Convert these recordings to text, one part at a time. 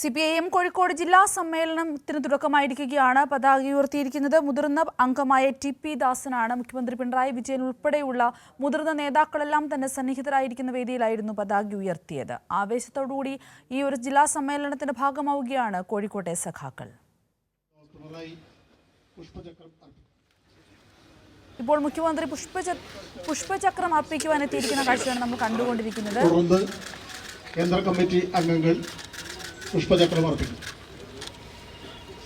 CPIM Kozhikode ജില്ലാ സമ്മേളനത്തിന് തുടക്കമായിരിക്കുകയാണ്. പതാക ഉയർത്തിയിരിക്കുന്നത് മുതിർന്ന അംഗമായ TP ദാസനാണ്. മുഖ്യമന്ത്രി പിണറായി വിജയൻ ഉൾപ്പെടെയുള്ള മുതിർന്ന നേതാക്കളെല്ലാം തന്നെ സന്നിഹിതരായിരിക്കുന്ന വേദിയിലായിരുന്നു പതാക ഉയർത്തിയത്. ആവേശത്തോടുകൂടി ഈ ഒരു ജില്ലാ സമ്മേളനത്തിന്റെ ഭാഗമാവുകയാണ് കോഴിക്കോട്ടെ സഖാക്കൾ. ഇപ്പോൾ മുഖ്യമന്ത്രി പുഷ്പചക്രം അർപ്പിക്കുവാൻ എത്തിയിരിക്കുന്ന കാഴ്ചയാണ് നമ്മൾ കണ്ടുകൊണ്ടിരിക്കുന്നത്. കേന്ദ്ര കമ്മിറ്റി അംഗങ്ങൾ പുഷ്പചക്രം അർപ്പിക്കും.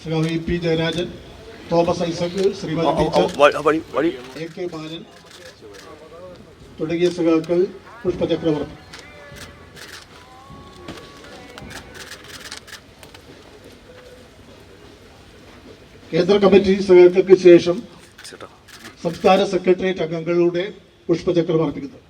Shri P. Jayarajan, Thomas Isaac, Shrimati teacher, AK ബാലൻ തുടങ്ങിയ സഖാക്കൾ പുഷ്പചക്രം അർപ്പിക്കും. കേന്ദ്ര കമ്മിറ്റി സഖാക്കൾക്ക് ശേഷം സംസ്ഥാന സെക്രട്ടേറിയറ്റ് അംഗങ്ങളുടെ പുഷ്പചക്രം അർപ്പിക്കുന്നു.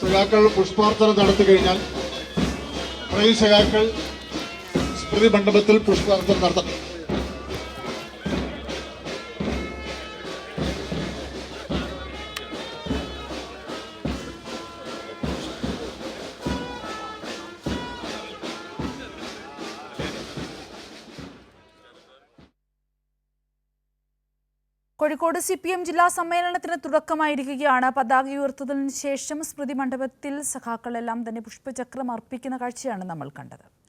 സഖാക്കൾ പുഷ്പാർച്ചന നടത്തി കഴിഞ്ഞാൽ സഖാക്കൾ സ്മൃതി മണ്ഡപത്തിൽ പുഷ്പാർച്ചന നടത്തണം. കോഴിക്കോട് CPM ജില്ലാ സമ്മേളനത്തിന് തുടക്കമായിരിക്കുകയാണ്. പതാക ഉയർത്തതിനു ശേഷം സ്മൃതി മണ്ഡപത്തിൽ സഖാക്കളെല്ലാം തന്നെ പുഷ്പചക്രം അർപ്പിക്കുന്ന കാഴ്ചയാണ് നമ്മൾ കണ്ടത്.